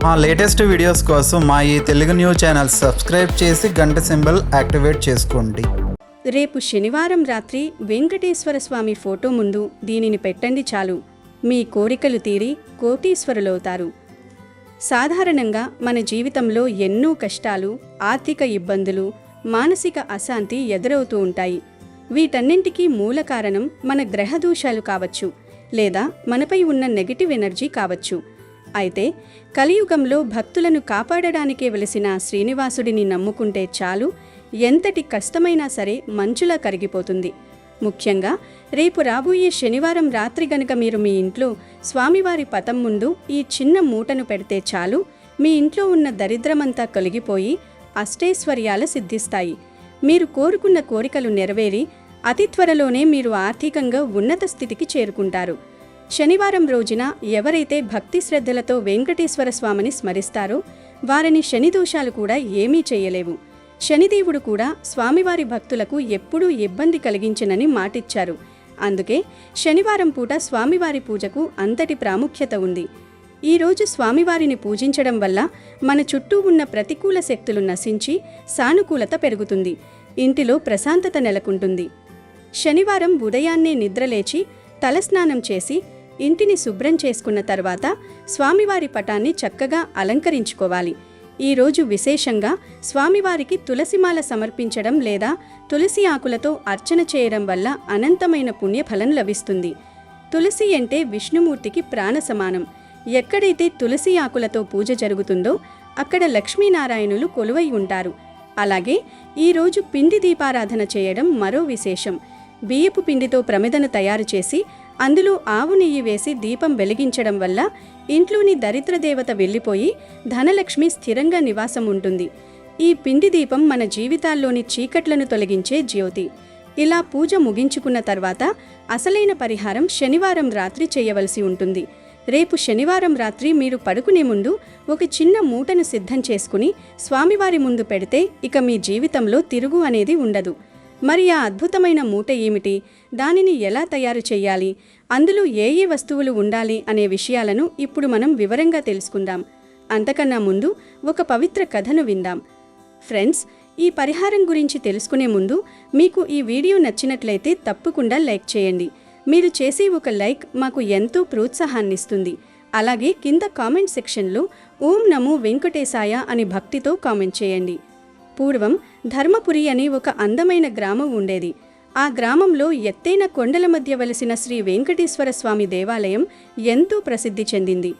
మా latest videos కోసం మా ఈ తెలుగు న్యూస్ ఛానల్ సబ్స్క్రైబ్ చేసి గంట సింబల్ యాక్టివేట్ చేసుకోండి. రేపు శనివారం రాత్రి వెంకటేశ్వర స్వామి ఫోటో ముందు దీనిని పెట్టండి చాలు. మీ కోరికలు తీరి కోటీశ్వరులవుతారు. సాధారణంగా మన జీవితంలో ఎన్నో కష్టాలు, ఆర్థిక ఇబ్బందులు, మానసిక అశాంతి ఎదురవుతూ ఉంటాయి. వీటన్నింటికీ మూల కారణం మన గ్రహదోషాలు కావచ్చు, లేదా మనపై ఉన్న నెగటివ్ ఎనర్జీ కావచ్చు. అయితే కలియుగంలో భక్తులను కాపాడడానికే వెలిసిన శ్రీనివాసుడిని నమ్ముకుంటే చాలు, ఎంతటి కష్టమైనా సరే మంచులా కరిగిపోతుంది. ముఖ్యంగా రేపు రాబోయే శనివారం రాత్రి గనుక మీరు మీ ఇంట్లో స్వామివారి పటం ముందు ఈ చిన్న మూటను పెడితే చాలు, మీ ఇంట్లో ఉన్న దరిద్రమంతా తొలగిపోయి అష్టైశ్వర్యాలు సిద్ధిస్తాయి. మీరు కోరుకున్న కోరికలు నెరవేరి అతి త్వరలోనే మీరు ఆర్థికంగా ఉన్నత స్థితికి చేరుకుంటారు. శనివారం రోజున ఎవరైతే భక్తి శ్రద్ధలతో వెంకటేశ్వర స్వామిని స్మరిస్తారో వారిని శనిదోషాలు కూడా ఏమీ చేయలేవు. శనిదేవుడు కూడా స్వామివారి భక్తులకు ఎప్పుడూ ఇబ్బంది కలిగించనని మాటిచ్చారు. అందుకే శనివారం పూట స్వామివారి పూజకు అంతటి ప్రాముఖ్యత ఉంది. ఈరోజు స్వామివారిని పూజించడం వల్ల మన చుట్టూ ఉన్న ప్రతికూల శక్తులు నశించి సానుకూలత పెరుగుతుంది. ఇంటిలో ప్రశాంతత నెలకొంటుంది. శనివారం ఉదయాన్నే నిద్రలేచి తలస్నానం చేసి ఇంటిని శుభ్రం చేసుకున్న తర్వాత స్వామివారి పటాన్ని చక్కగా అలంకరించుకోవాలి. ఈరోజు విశేషంగా స్వామివారికి తులసిమాల సమర్పించడం లేదా తులసి ఆకులతో అర్చన చేయడం వల్ల అనంతమైన పుణ్యఫలం లభిస్తుంది. తులసి అంటే విష్ణుమూర్తికి ప్రాణ సమానం. ఎక్కడైతే తులసి ఆకులతో పూజ జరుగుతుందో అక్కడ లక్ష్మీనారాయణులు కొలువై ఉంటారు. అలాగే ఈరోజు పిండి దీపారాధన చేయడం మరో విశేషం. బియ్యపు పిండితో ప్రమిదను తయారు చేసి అందులో ఆవు నెయ్యి వేసి దీపం వెలిగించడం వల్ల ఇంట్లోని దరిద్ర దేవత వెళ్ళిపోయి ధనలక్ష్మి స్థిరంగా నివాసం ఉంటుంది. ఈ పిండి దీపం మన జీవితాల్లోని చీకట్లను తొలగించే జ్యోతి. ఇలా పూజ ముగించుకున్న తర్వాత అసలైన పరిహారం శనివారం రాత్రి చేయవలసి ఉంటుంది. రేపు శనివారం రాత్రి మీరు పడుకునే ముందు ఒక చిన్న మూటను సిద్ధం చేసుకుని స్వామివారి ముందు పెడితే ఇక మీ జీవితంలో తిరుగు అనేది ఉండదు. మరి ఆ అద్భుతమైన మూట ఏమిటి, దానిని ఎలా తయారు చేయాలి, అందులో ఏ ఏ వస్తువులు ఉండాలి అనే విషయాలను ఇప్పుడు మనం వివరంగా తెలుసుకుందాం. అంతకన్నా ముందు ఒక పవిత్ర కథను విందాం. ఫ్రెండ్స్, ఈ పరిహారం గురించి తెలుసుకునే ముందు మీకు ఈ వీడియో నచ్చినట్లయితే తప్పకుండా లైక్ చేయండి. మీరు చేసే ఒక లైక్ మాకు ఎంతో ప్రోత్సాహాన్నిస్తుంది. అలాగే కింద కామెంట్ సెక్షన్లో ఓం నమో వెంకటేశాయ అని భక్తితో కామెంట్ చేయండి. పూర్వం ధర్మపురి అనే ఒక అందమైన గ్రామం ఉండేది. ఆ గ్రామంలో ఎత్తైన కొండల మధ్య వెలిసిన శ్రీ వెంకటేశ్వర స్వామి దేవాలయం ఎంతో ప్రసిద్ధి చెందింది.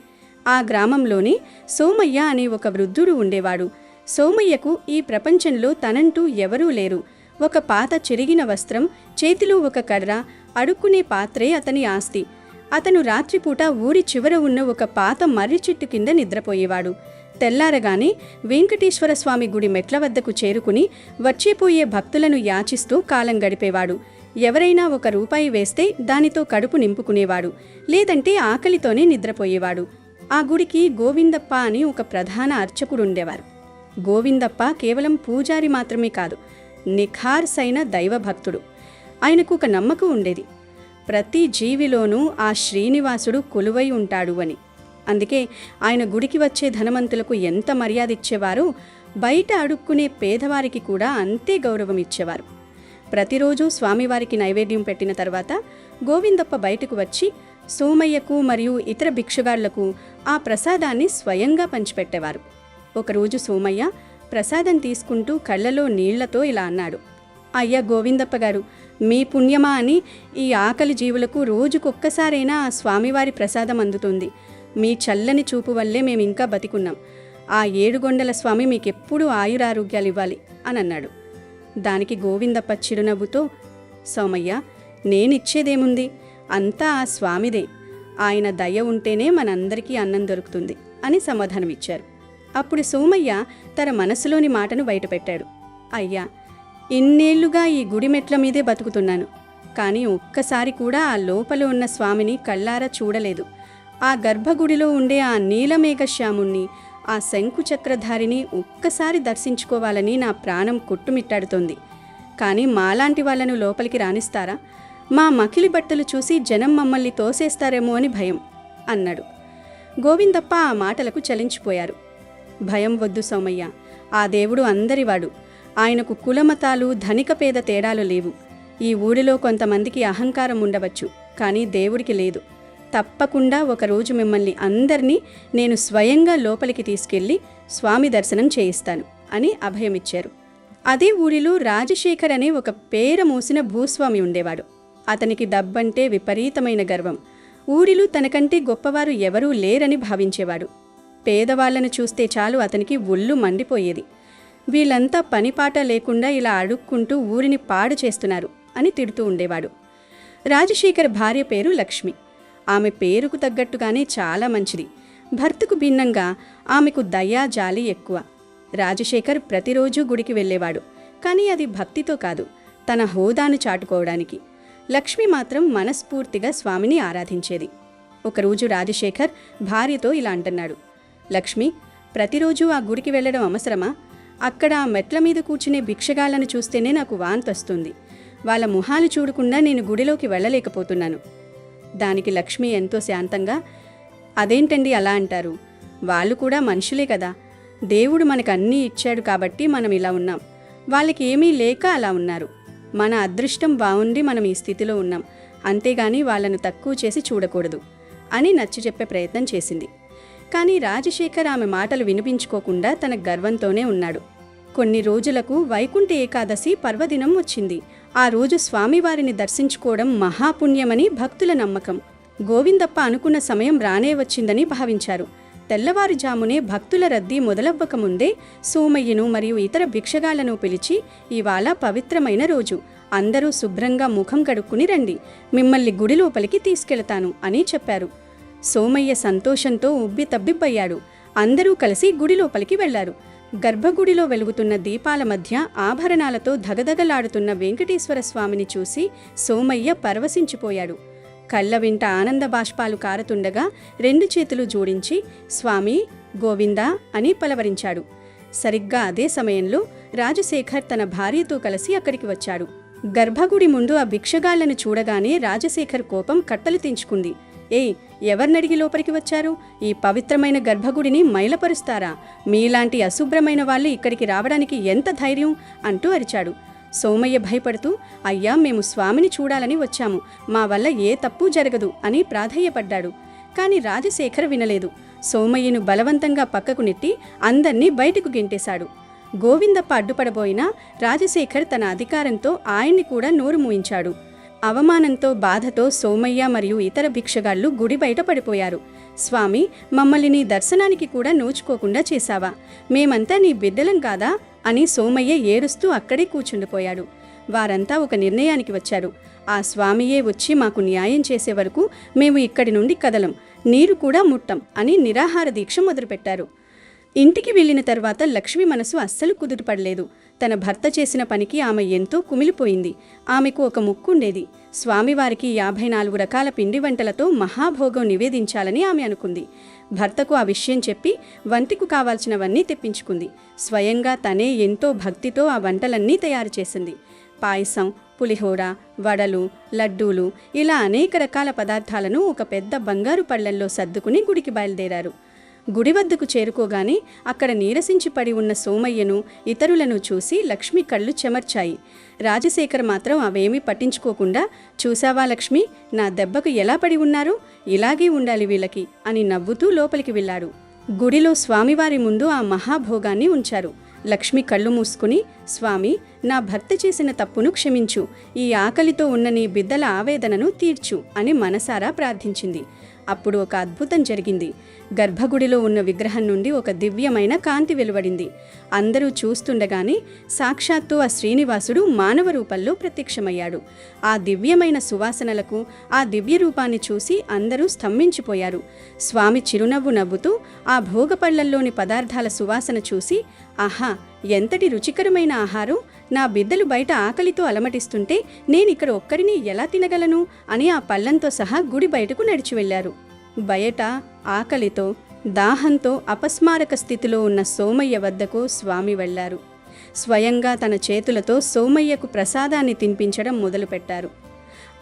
ఆ గ్రామంలోనే సోమయ్య అనే ఒక వృద్ధుడు ఉండేవాడు. సోమయ్యకు ఈ ప్రపంచంలో తనంటూ ఎవరూ లేరు. ఒక పాత చెరిగిన వస్త్రం, చేతిలో ఒక కర్ర, అడుక్కునే పాత్రే అతని ఆస్తి. అతను రాత్రిపూట ఊరి చివర ఉన్న ఒక పాత మర్రి చెట్టు కింద నిద్రపోయేవాడు. తెల్లారగానే వెంకటేశ్వర స్వామి గుడి మెట్ల వద్దకు చేరుకుని వచ్చిపోయే భక్తులను యాచిస్తూ కాలం గడిపేవాడు. ఎవరైనా ₹1 వేస్తే దానితో కడుపు నింపుకునేవాడు, లేదంటే ఆకలితోనే నిద్రపోయేవాడు. ఆ గుడికి గోవిందప్ప అని ఒక ప్రధాన అర్చకుడుండేవారు. గోవిందప్ప కేవలం పూజారి మాత్రమే కాదు, నిఖార్సైన దైవభక్తుడు. ఆయనకు ఒక నమ్మకం ఉండేది, ప్రతి జీవిలోనూ ఆ శ్రీనివాసుడు కొలువై ఉంటాడు అని. అందుకే ఆయన గుడికి వచ్చే ధనవంతులకు ఎంత మర్యాద ఇచ్చేవారో బయట అడుక్కునే పేదవారికి కూడా అంతే గౌరవం ఇచ్చేవారు. ప్రతిరోజు స్వామివారికి నైవేద్యం పెట్టిన తర్వాత గోవిందప్ప బయటకు వచ్చి సోమయ్యకు మరియు ఇతర భిక్షుగాళ్లకు ఆ ప్రసాదాన్ని స్వయంగా పంచిపెట్టేవారు. ఒకరోజు సోమయ్య ప్రసాదం తీసుకుంటూ కళ్ళలో నీళ్లతో ఇలా అన్నాడు, అయ్యా గోవిందప్ప గారు, మీ పుణ్యమా అని ఈ ఆకలి జీవులకు రోజుకొక్కసారైనా ఆ స్వామివారి ప్రసాదం అందుతుంది. మీ చల్లని చూపు వల్లే మేమింకా బతికున్నాం. ఆ 7 గొండల స్వామి మీకెప్పుడూ ఆయురారోగ్యాలు ఇవ్వాలి అని అన్నాడు. దానికి గోవిందప్ప చిరునవ్వుతో, సోమయ్య, నేనిచ్చేదేముంది, అంతా ఆ స్వామిదే. ఆయన దయ ఉంటేనే మనందరికీ అన్నం దొరుకుతుంది అని సమాధానమిచ్చారు. అప్పుడు సోమయ్య తన మనసులోని మాటను బయటపెట్టాడు. అయ్యా, ఇన్నేళ్లుగా ఈ గుడి మెట్ల మీదే బతుకుతున్నాను, కానీ ఒక్కసారి కూడా ఆ లోపల ఉన్న స్వామిని కళ్ళారా చూడలేదు. ఆ గర్భగుడిలో ఉండే ఆ నీలమేఘశ్యాముణ్ణి, ఆ శంకుచక్రధారిని ఒక్కసారి దర్శించుకోవాలని నా ప్రాణం కొట్టుమిట్టాడుతోంది. కానీ మాలాంటి వాళ్లను లోపలికి రానిస్తారా? మా మకిలి బట్టలు చూసి జనం మమ్మల్ని తోసేస్తారేమో అని భయం అన్నాడు. గోవిందప్ప ఆ మాటలకు చలించిపోయారు. భయం వద్దు సోమయ్య, ఆ దేవుడు అందరివాడు. ఆయనకు కులమతాలు ధనిక పేద తేడాలు లేవు. ఈ ఊరిలో కొంతమందికి అహంకారం ఉండవచ్చు, కానీ దేవుడికి లేదు. తప్పకుండా ఒకరోజు మిమ్మల్ని అందరినీ నేను స్వయంగా లోపలికి తీసుకెళ్లి స్వామి దర్శనం చేయిస్తాను అని అభయమిచ్చారు. అదే ఊరిలో రాజశేఖర్ అనే ఒక పేర మోసిన భూస్వామి ఉండేవాడు. అతనికి డబ్బంటే విపరీతమైన గర్వం. ఊరిలో తనకంటే గొప్పవారు ఎవరూ లేరని భావించేవాడు. పేదవాళ్లను చూస్తే చాలు అతనికి ఒళ్ళు మండిపోయేది. వీళ్ళంతా పనిపాట లేకుండా ఇలా అడుక్కుంటూ ఊరిని పాడు చేస్తున్నారు అని తిడుతూ ఉండేవాడు. రాజశేఖర్ భార్య పేరు లక్ష్మి. ఆమె పేరుకు తగ్గట్టుగానే చాలా మంచిది. భర్తకు భిన్నంగా ఆమెకు దయా జాలి ఎక్కువ. రాజశేఖర్ ప్రతిరోజూ గుడికి వెళ్ళేవాడు, కానీ అది భక్తితో కాదు, తన హోదాను చాటుకోవడానికి. లక్ష్మి మాత్రం మనస్ఫూర్తిగా స్వామిని ఆరాధించేది. ఒకరోజు రాజశేఖర్ భార్యతో ఇలా అంటున్నాడు, లక్ష్మి, ప్రతిరోజు ఆ గుడికి వెళ్ళడం అవసరమా? అక్కడ ఆ మెట్ల మీద కూర్చునే భిక్షగాళ్లను చూస్తేనే నాకు వాంతొస్తుంది. వాళ్ళ మొహాలు చూడకుండా నేను గుడిలోకి వెళ్ళలేకపోతున్నాను. దానికి లక్ష్మి ఎంతో శాంతంగా, అదేంటండి అలా అంటారు? వాళ్ళు కూడా మనుషులే కదా. దేవుడు మనకు అన్నీ ఇచ్చాడు కాబట్టి మనం ఇలా ఉన్నాం. వాళ్ళకి ఏమీ లేక అలా ఉన్నారు. మన అదృష్టం బాగుండి మనం ఈ స్థితిలో ఉన్నాం, అంతేగాని వాళ్ళను తక్కువ చేసి చూడకూడదు అని నచ్చజెప్పే ప్రయత్నం చేసింది. కానీ రాజశేఖర్ ఆమె మాటలు వినిపించుకోకుండా తన గర్వంతోనే ఉన్నాడు. కొన్ని రోజులకు వైకుంఠ ఏకాదశి పర్వదినం వచ్చింది. ఆ రోజు స్వామివారిని దర్శించుకోవడం మహాపుణ్యమని భక్తుల నమ్మకం. గోవిందప్ప అనుకున్న సమయం రానే వచ్చిందని భావించారు. తెల్లవారుజామునే భక్తుల రద్దీ మొదలవ్వకముందే సోమయ్యను మరియు ఇతర భిక్షగాళ్లను పిలిచి, ఇవాళ పవిత్రమైన రోజు, అందరూ శుభ్రంగా ముఖం కడుక్కుని రండి, మిమ్మల్ని గుడి లోపలికి తీసుకెళతాను అని చెప్పారు. సోమయ్య సంతోషంతో ఉబ్బి తబ్బిబ్బయ్యాడు. అందరూ కలిసి గుడి లోపలికి వెళ్లారు. గర్భగుడిలో వెలుగుతున్న దీపాల మధ్య ఆభరణాలతో ధగధగలాడుతున్న వెంకటేశ్వర స్వామిని చూసి సోమయ్య పరవశించిపోయాడు. కళ్ళ వెంట ఆనంద బాష్పాలు కారుతుండగా 2 చేతులు జోడించి స్వామి, గోవిందా అని పలవరించాడు. సరిగ్గా అదే సమయంలో రాజశేఖర్ తన భార్యతో కలిసి అక్కడికి వచ్చాడు. గర్భగుడి ముందు ఆ భిక్షగాళ్లను చూడగానే రాజశేఖర్ కోపం కట్టలు తెంచుకుంది. ఏయ్, ఎవరినడిగి లోపలికి వచ్చారు? ఈ పవిత్రమైన గర్భగుడిని మైలపరుస్తారా? మీలాంటి అశుభ్రమైన వాళ్ళు ఇక్కడికి రావడానికి ఎంత ధైర్యం అంటూ అరిచాడు. సోమయ్య భయపడుతూ, అయ్యా, మేము స్వామిని చూడాలని వచ్చాము, మా వల్ల ఏ తప్పు జరగదు అని ప్రాధేయపడ్డాడు. కాని రాజశేఖర్ వినలేదు. సోమయ్యను బలవంతంగా పక్కకు నెట్టి అందర్నీ బయటకు గెంటేశాడు. గోవిందప్ప అడ్డుపడబోయినా రాజశేఖర్ తన అధికారంతో ఆయన్ని కూడా నోరు మూయించాడు. అవమానంతో బాధతో సోమయ్య మరియు ఇతర భిక్షగాళ్లు గుడి బయట పడిపోయారు. స్వామి, మమ్మల్ని నీ దర్శనానికి కూడా నోచుకోకుండా చేశావా? మేమంతా నీ బిడ్డలం కాదా అని సోమయ్య ఏడుస్తూ అక్కడే కూర్చుండిపోయాడు. వారంతా ఒక నిర్ణయానికి వచ్చారు. ఆ స్వామియే వచ్చి మాకు న్యాయం చేసే వరకు మేము ఇక్కడి నుండి కదలం, నీరు కూడా ముట్టం అని నిరాహార దీక్ష మొదలుపెట్టారు. ఇంటికి వెళ్ళిన తర్వాత లక్ష్మి మనసు అస్సలు కుదుటపడలేదు. తన భర్త చేసిన పనికి ఆమె ఎంతో కుమిలిపోయింది. ఆమెకు ఒక ముక్కుండేది. స్వామివారికి 54 రకాల పిండి వంటలతో మహాభోగం నివేదించాలని ఆమె అనుకుంది. భర్తకు ఆ విషయం చెప్పి వంటికి కావాల్సినవన్నీ తెప్పించుకుంది. స్వయంగా తనే ఎంతో భక్తితో ఆ వంటలన్నీ తయారు చేసింది. పాయసం, పులిహోర, వడలు, లడ్డూలు, ఇలా అనేక రకాల పదార్థాలను ఒక పెద్ద బంగారు పళ్ళెంలో సర్దుకుని గుడికి బయలుదేరారు. గుడి వద్దకు చేరుకోగానే అక్కడ నీరసించి పడి ఉన్న సోమయ్యను, ఇతరులను చూసి లక్ష్మి కళ్ళు చెమర్చాయి. రాజశేఖర్ మాత్రం అవేమీ పట్టించుకోకుండా, చూసావా లక్ష్మి, నా దెబ్బకు ఎలా పడి ఉన్నారు? ఇలాగే ఉండాలి వీళ్ళకి అని నవ్వుతూ లోపలికి వెళ్ళాడు. గుడిలో స్వామివారి ముందు ఆ మహాభోగాన్ని ఉంచారు. లక్ష్మి కళ్ళు మూసుకుని, స్వామి, నా భర్త చేసిన తప్పును క్షమించు, ఈ ఆకలితో ఉన్న నీ బిడ్డల ఆవేదనను తీర్చు అని మనసారా ప్రార్థించింది. అప్పుడు ఒక అద్భుతం జరిగింది. గర్భగుడిలో ఉన్న విగ్రహం నుండి ఒక దివ్యమైన కాంతి వెలువడింది. అందరూ చూస్తుండగానే సాక్షాత్తు ఆ శ్రీనివాసుడు మానవ రూపంలో ప్రత్యక్షమయ్యాడు. ఆ దివ్యమైన సువాసనలకు, ఆ దివ్య రూపాన్ని చూసి అందరూ స్తంభించిపోయారు. స్వామి చిరునవ్వు నవ్వుతూ ఆ భోగపళ్లల్లోని పదార్థాల సువాసన చూసి, ఆహా, ఎంతటి రుచికరమైన ఆహారం! నా బిడ్డలు బయట ఆకలితో అలమటిస్తుంటే నేనిక్కడ ఒక్కడిని ఎలా తినగలను అని ఆ పళ్ళంతో సహా గుడి బయటకు నడిచి వెళ్లారు. బయట ఆకలితో, దాహంతో అపస్మారక స్థితిలో ఉన్న సోమయ్య వద్దకు స్వామి వెళ్లారు. స్వయంగా తన చేతులతో సోమయ్యకు ప్రసాదాన్ని తినిపించడం మొదలుపెట్టారు.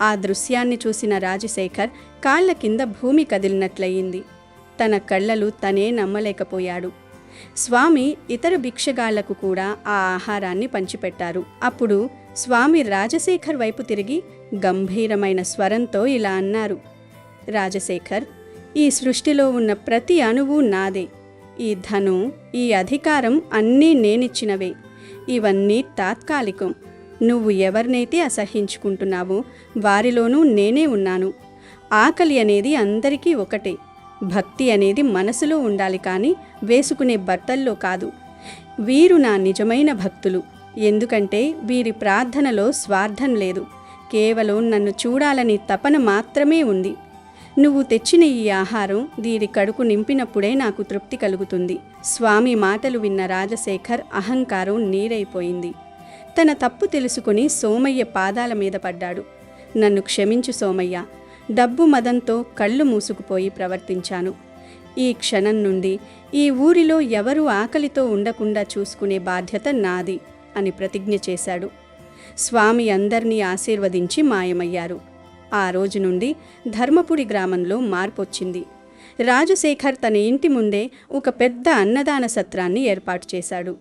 ఆ దృశ్యాన్ని చూసిన రాజశేఖర్ కాళ్ల కింద భూమి కదిలినట్లయింది. తన కళ్ళలు తనే నమ్మలేకపోయాడు. స్వామి ఇతర భిక్షగాళ్లకు కూడా ఆ ఆహారాన్ని పంచిపెట్టారు. అప్పుడు స్వామి రాజశేఖర్ వైపు తిరిగి గంభీరమైన స్వరంతో ఇలా అన్నారు: రాజశేఖర్, ఈ సృష్టిలో ఉన్న ప్రతి అణువు నాదే. ఈ ధనం, ఈ అధికారం అన్నీ నేనిచ్చినవే. ఇవన్నీ తాత్కాలికం. నువ్వు ఎవరినైతే అసహ్యించుకుంటున్నావో వారిలోనూ నేనే ఉన్నాను. ఆకలి అనేది అందరికీ ఒకటే. భక్తి అనేది మనసులో ఉండాలి, కానీ వేసుకునే బట్టల్లో కాదు. వీరు నా నిజమైన భక్తులు. ఎందుకంటే వీరి ప్రార్థనలో స్వార్థం లేదు. కేవలం నన్ను చూడాలని తపన మాత్రమే ఉంది. నువ్వు తెచ్చిన ఈ ఆహారం వీరి కడుపు నింపినప్పుడే నాకు తృప్తి కలుగుతుంది. స్వామి మాటలు విన్న రాజశేఖర్ అహంకారం నీరైపోయింది. తన తప్పు తెలుసుకుని సోమయ్య పాదాల మీద పడ్డాడు. నన్ను క్షమించు సోమయ్య. డబ్బు మదంతో కళ్ళు మూసుకుపోయి ప్రవర్తించాను. ఈ క్షణం నుండి ఈ ఊరిలో ఎవరూ ఆకలితో ఉండకుండా చూసుకునే బాధ్యత నాది అని ప్రతిజ్ఞ చేశాడు. స్వామి అందర్నీ ఆశీర్వదించి మాయమయ్యారు. ఆ రోజు నుండి ధర్మపురి గ్రామంలో మార్పొచ్చింది. రాజశేఖర్ తన ఇంటి ముందే ఒక పెద్ద అన్నదాన సత్రాన్ని ఏర్పాటు చేశాడు.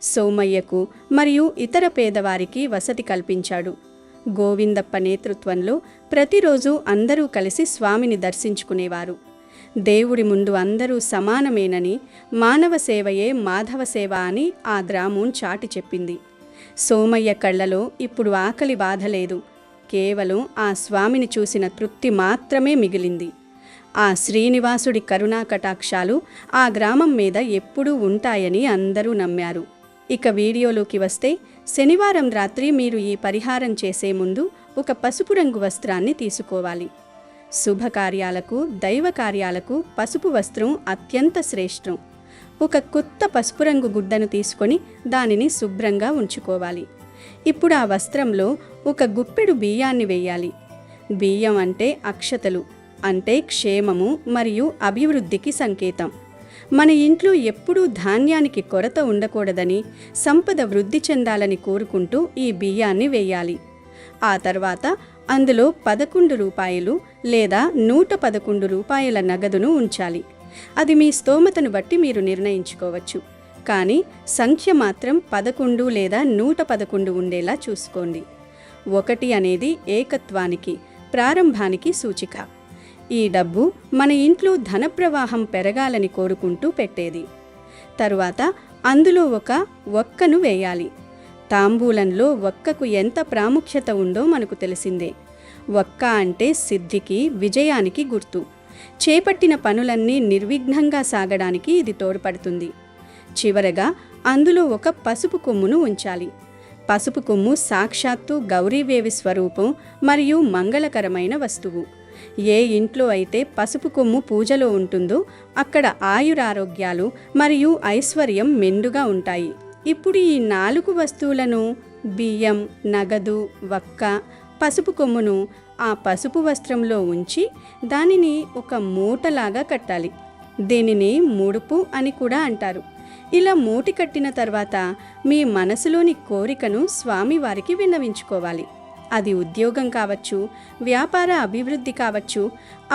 సోమయ్యకు మరియు ఇతర పేదవారికి వసతి కల్పించాడు. గోవిందప్ప నేతృత్వంలో ప్రతిరోజు అందరూ కలిసి స్వామిని దర్శించుకునేవారు. దేవుడి ముందు అందరూ సమానమేనని, మానవ సేవయే మాధవ సేవ అని ఆ గ్రామం చాటి చెప్పింది. సోమయ్య కళ్ళలో ఇప్పుడు ఆకలి బాధ లేదు. కేవలం ఆ స్వామిని చూసిన తృప్తి మాత్రమే మిగిలింది. ఆ శ్రీనివాసుడి కరుణా కటాక్షాలు ఆ గ్రామం మీద ఎప్పుడూ ఉంటాయని అందరూ నమ్మారు. ఇక వీడియోలోకి వస్తే, శనివారం రాత్రి మీరు ఈ పరిహారం చేసే ముందు ఒక పసుపు రంగు వస్త్రాన్ని తీసుకోవాలి. శుభకార్యాలకు, దైవ కార్యాలకు పసుపు వస్త్రం అత్యంత శ్రేష్టం. ఒక కొత్త పసుపు రంగు గుడ్డను తీసుకొని దానిని శుభ్రంగా ఉంచుకోవాలి. ఇప్పుడు ఆ వస్త్రంలో ఒక గుప్పెడు బియ్యాన్ని వేయాలి. బియ్యం అంటే అక్షతలు, అంటే క్షేమము మరియు అభివృద్ధికి సంకేతం. మన ఇంట్లో ఎప్పుడూ ధాన్యానికి కొరత ఉండకూడదని, సంపద వృద్ధి చెందాలని కోరుకుంటూ ఈ బియ్యాన్ని వేయాలి. ఆ తర్వాత అందులో 11 రూపాయలు లేదా 111 రూపాయల నగదును ఉంచాలి. అది మీ స్తోమతను బట్టి మీరు నిర్ణయించుకోవచ్చు. కానీ సంఖ్య మాత్రం 11 లేదా 111 ఉండేలా చూసుకోండి. 1 అనేది ఏకత్వానికి, ప్రారంభానికి సూచిక. ఈ డబ్బు మన ఇంట్లో ధన ప్రవాహం పెరగాలని కోరుకుంటూ పెట్టేది. తరువాత అందులో ఒక ఒక్కను వేయాలి. తాంబూలంలో ఒక్కకు ఎంత ప్రాముఖ్యత ఉందో మనకు తెలిసిందే. ఒక్క అంటే సిద్ధికి, విజయానికి గుర్తు. చేపట్టిన పనులన్నీ నిర్విఘ్నంగా సాగడానికి ఇది తోడ్పడుతుంది. చివరగా అందులో ఒక పసుపు కొమ్మును ఉంచాలి. పసుపు కొమ్ము సాక్షాత్తు గౌరీదేవి స్వరూపం మరియు మంగళకరమైన వస్తువు. ఏ ఇంట్లో అయితే పసుపు కొమ్ము పూజలో ఉంటుందో అక్కడ ఆయురారోగ్యాలు మరియు ఐశ్వర్యం మెండుగా ఉంటాయి. ఇప్పుడు ఈ 4 వస్తువులను, బియ్యం, నగదు, వక్క, పసుపు కొమ్మును ఆ పసుపు వస్త్రంలో ఉంచి దానిని ఒక మూటలాగా కట్టాలి. దీనిని ముడుపు అని కూడా అంటారు. ఇలా మూటి కట్టిన తర్వాత మీ మనసులోని కోరికను స్వామివారికి విన్నవించుకోవాలి. అది ఉద్యోగం కావచ్చు, వ్యాపార అభివృద్ధి కావచ్చు,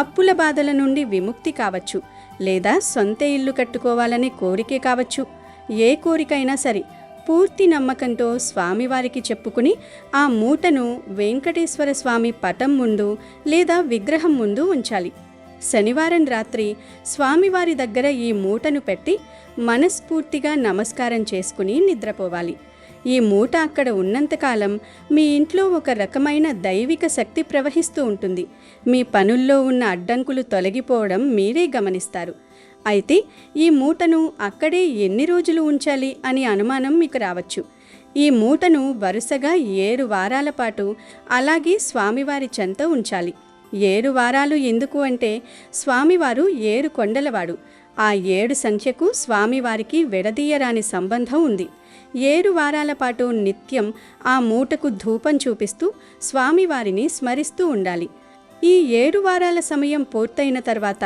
అప్పుల బాధల నుండి విముక్తి కావచ్చు, లేదా సొంత ఇల్లు కట్టుకోవాలనే కోరికే కావచ్చు. ఏ కోరికైనా సరే పూర్తి నమ్మకంతో స్వామివారికి చెప్పుకుని ఆ మూటను వెంకటేశ్వర స్వామి పటం ముందు లేదా విగ్రహం ముందు ఉంచాలి. శనివారం రాత్రి స్వామివారి దగ్గర ఈ మూటను పెట్టి మనస్ఫూర్తిగా నమస్కారం చేసుకుని నిద్రపోవాలి. ఈ మూట అక్కడ ఉన్నంతకాలం మీ ఇంట్లో ఒక రకమైన దైవిక శక్తి ప్రవహిస్తూ ఉంటుంది. మీ పనుల్లో ఉన్న అడ్డంకులు తొలగిపోవడం మీరే గమనిస్తారు. అయితే ఈ మూటను అక్కడే ఎన్ని రోజులు ఉంచాలి అని అనుమానం మీకు రావచ్చు. ఈ మూటను వరుసగా 7 వారాల పాటు అలాగే స్వామివారి చెంత ఉంచాలి. 7 వారాలు ఎందుకు అంటే స్వామివారు 7 కొండలవాడు. ఆ 7 సంఖ్యకు స్వామివారికి విడదీయరాని సంబంధం ఉంది. 7 వారాల పాటు నిత్యం ఆ మూటకు ధూపం చూపిస్తూ స్వామివారిని స్మరిస్తూ ఉండాలి. ఈ 7 వారాల సమయం పూర్తయిన తర్వాత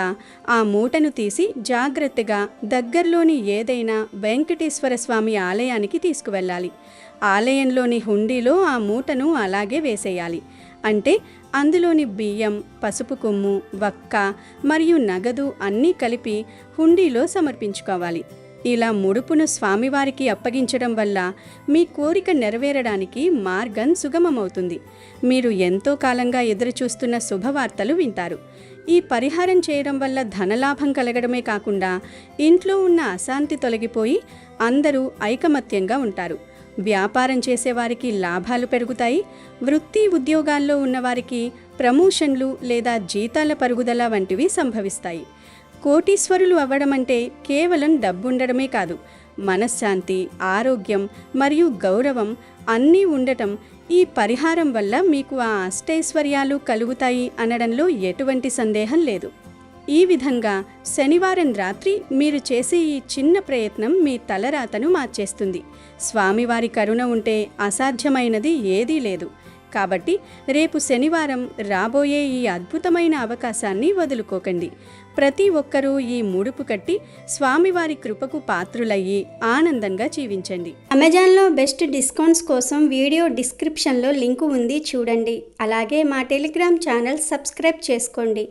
ఆ మూటను తీసి జాగ్రత్తగా దగ్గరలోని ఏదైనా వెంకటేశ్వర స్వామి ఆలయానికి తీసుకువెళ్ళాలి. ఆలయంలోని హుండీలో ఆ మూటను అలాగే వేసేయాలి. అంటే అందులోని బియ్యం, పసుపు కొమ్ము, వక్క మరియు నగదు అన్నీ కలిపి హుండీలో సమర్పించుకోవాలి. ఇలా ముడుపును స్వామివారికి అప్పగించడం వల్ల మీ కోరిక నెరవేరడానికి మార్గం సుగమమవుతుంది. మీరు ఎంతో కాలంగా ఎదురుచూస్తున్న శుభవార్తలు వింటారు. ఈ పరిహారం చేయడం వల్ల ధనలాభం కలగడమే కాకుండా ఇంట్లో ఉన్న అశాంతి తొలగిపోయి అందరూ ఐకమత్యంగా ఉంటారు. వ్యాపారం చేసేవారికి లాభాలు పెరుగుతాయి. వృత్తి ఉద్యోగాల్లో ఉన్నవారికి ప్రమోషన్లు లేదా జీతాల పరుగుదల వంటివి సంభవిస్తాయి. కోటీశ్వరులు అవ్వడం అంటే కేవలం డబ్బుండడమే కాదు, మనశ్శాంతి, ఆరోగ్యం మరియు గౌరవం అన్నీ ఉండటం. ఈ పరిహారం వల్ల మీకు ఆ అష్టైశ్వర్యాలు కలుగుతాయి అనడంలో ఎటువంటి సందేహం లేదు. ఈ విధంగా శనివారం రాత్రి మీరు చేసే ఈ చిన్న ప్రయత్నం మీ తలరాతను మార్చేస్తుంది. స్వామివారి కరుణ ఉంటే అసాధ్యమైనది ఏదీ లేదు. కాబట్టి రేపు శనివారం రాబోయే ఈ అద్భుతమైన అవకాశాన్ని వదులుకోకండి. ప్రతి ఒక్కరూ ఈ ముడుపు కట్టి స్వామివారి కృపకు పాత్రులయ్యి ఆనందంగా జీవించండి. అమెజాన్లో బెస్ట్ డిస్కౌంట్స్ కోసం వీడియో డిస్క్రిప్షన్లో లింకు ఉంది, చూడండి. అలాగే మా టెలిగ్రామ్ ఛానల్ సబ్స్క్రైబ్ చేసుకోండి.